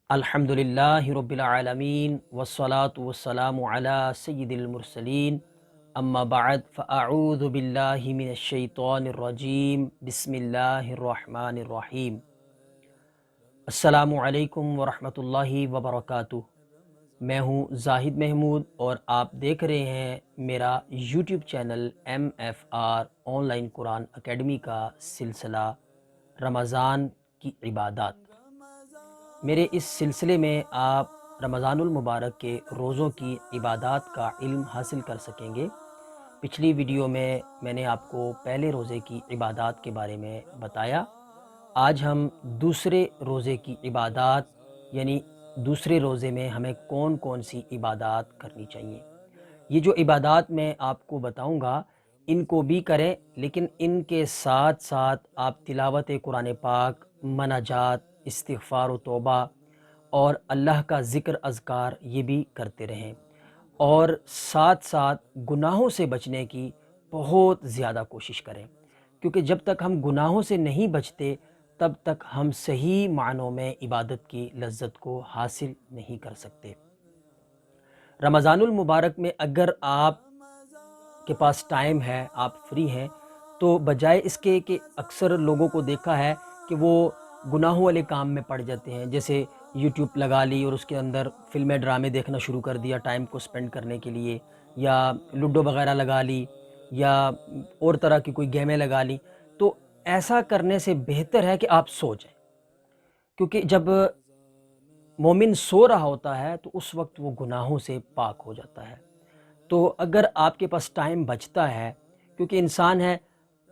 الحمدللہ رب العالمین والصلاة والسلام علی سید المرسلین اما بعد فاعوذ باللہ من الشیطان الرجیم بسم اللہ الرحمن الرحیم۔ السلام علیکم ورحمۃ اللہ وبرکاتہ۔ میں ہوں زاہد محمود اور آپ دیکھ رہے ہیں میرا YouTube channel MFR on line Quran academy کا سلسلہ رمضان کی عبادات۔ میرے اس سلسلے میں آپ رمضان المبارک کے روزوں کی عبادات کا علم حاصل کر سکیں گے۔ پچھلی ویڈیو میں نے آپ کو پہلے روزے کی عبادات کے بارے میں بتایا۔ آج ہم دوسرے روزے کی عبادات یعنی دوسرے روزے میں ہمیں کون کون سی عبادات کرنی چاہیے۔ یہ جو عبادات میں آپ کو بتاؤں گا ان کو بھی کریں، لیکن ان کے ساتھ ساتھ آپ تلاوت قرآن پاک، مناجات، استغفار و توبہ اور اللہ کا ذکر اذکار یہ بھی کرتے رہیں، اور ساتھ ساتھ گناہوں سے بچنے کی بہت زیادہ کوشش کریں، کیونکہ جب تک ہم گناہوں سے نہیں بچتے تب تک ہم صحیح معنوں میں عبادت کی لذت کو حاصل نہیں کر سکتے۔ رمضان المبارک میں اگر آپ کے پاس ٹائم ہے، آپ فری ہیں، تو بجائے اس کے کہ اکثر لوگوں کو دیکھا ہے کہ وہ گناہوں والے کام میں پڑ جاتے ہیں، جیسے یوٹیوب لگا لی اور اس کے اندر فلمیں ڈرامے دیکھنا شروع کر دیا ٹائم کو سپینڈ کرنے کے لیے، یا لوڈو وغیرہ لگا لی، یا اور طرح کی کوئی گیمیں لگا لی۔ تو ایسا کرنے سے بہتر ہے کہ آپ سو جائیں، کیونکہ جب مومن سو رہا ہوتا ہے تو اس وقت وہ گناہوں سے پاک ہو جاتا ہے۔ تو اگر آپ کے پاس ٹائم بچتا ہے، کیونکہ انسان ہے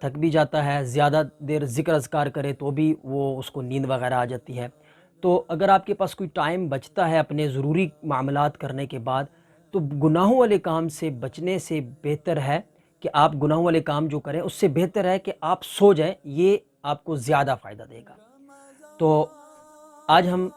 تھک بھی جاتا ہے، زیادہ دیر ذکر اذکار کرے تو بھی وہ اس کو نیند وغیرہ آ جاتی ہے، تو اگر آپ کے پاس کوئی ٹائم بچتا ہے اپنے ضروری معاملات کرنے کے بعد، تو گناہوں والے کام سے بچنے سے بہتر ہے کہ آپ گناہوں والے کام جو کریں اس سے بہتر ہے کہ آپ سو جائیں، یہ آپ کو زیادہ فائدہ دے گا۔ تو آج ہم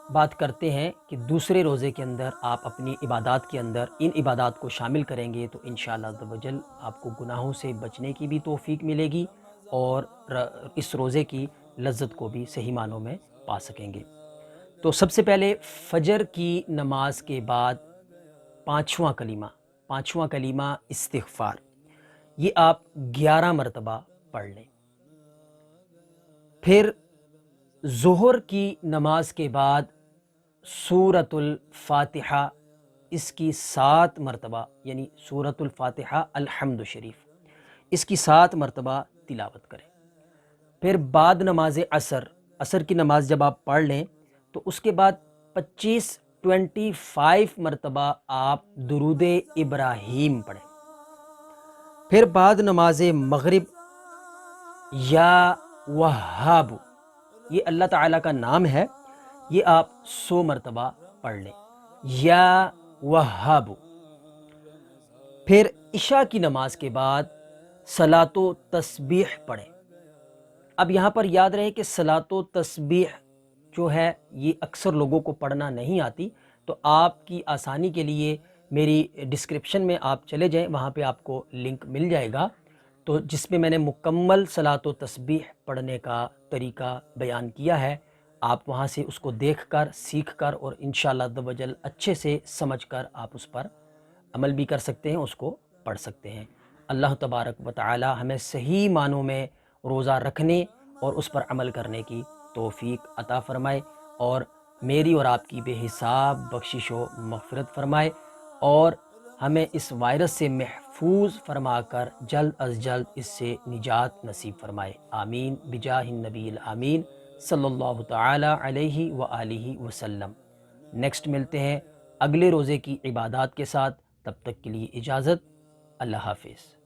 بات کرتے ہیں کہ دوسرے روزے کے اندر آپ اپنی عبادات کے اندر ان عبادات کو شامل کریں گے تو انشاءاللہ عز و جل آپ کو گناہوں سے بچنے کی بھی توفیق ملے گی اور اس روزے کی لذت کو بھی صحیح معنوں میں پا سکیں گے۔ تو سب سے پہلے فجر کی نماز کے بعد پانچواں کلمہ استغفار، یہ آپ 11 مرتبہ پڑھ لیں۔ پھر ظہر کی نماز کے بعد سورۃ الفاتحہ، اس کی 7 مرتبہ یعنی سورۃ الفاتحہ الحمد شریف، اس کی 7 مرتبہ تلاوت کریں۔ پھر بعد نماز عصر کی نماز جب آپ پڑھ لیں تو اس کے بعد 25 مرتبہ آپ درود ابراہیم پڑھیں۔ پھر بعد نماز مغرب یا وہاب، یہ اللہ تعالیٰ کا نام ہے، یہ آپ 100 مرتبہ پڑھ لیں، یا وہاب۔ پھر عشاء کی نماز کے بعد صلاۃ و تسبیح پڑھیں۔ اب یہاں پر یاد رہے کہ صلاۃ و تسبیح جو ہے یہ اکثر لوگوں کو پڑھنا نہیں آتی، تو آپ کی آسانی کے لیے میری ڈسکرپشن میں آپ چلے جائیں، وہاں پہ آپ کو لنک مل جائے گا، تو جس میں نے مکمل صلاۃ و تسبیح پڑھنے کا طریقہ بیان کیا ہے، آپ وہاں سے اس کو دیکھ کر سیکھ کر اور انشاءاللہ عز و جل اچھے سے سمجھ کر آپ اس پر عمل بھی کر سکتے ہیں، اس کو پڑھ سکتے ہیں۔ اللہ تبارک و تعالی ہمیں صحیح معنوں میں روزہ رکھنے اور اس پر عمل کرنے کی توفیق عطا فرمائے، اور میری اور آپ کی بے حساب بخشش و مغفرت فرمائے، اور ہمیں اس وائرس سے محفوظ فرما کر جلد از جلد اس سے نجات نصیب فرمائے۔ آمین بجاہ النبی الامین صلی اللہ تعالی علیہ وآلہ وسلم۔ نیکسٹ ملتے ہیں اگلے روزے کی عبادات کے ساتھ، تب تک کے لیے اجازت، اللہ حافظ۔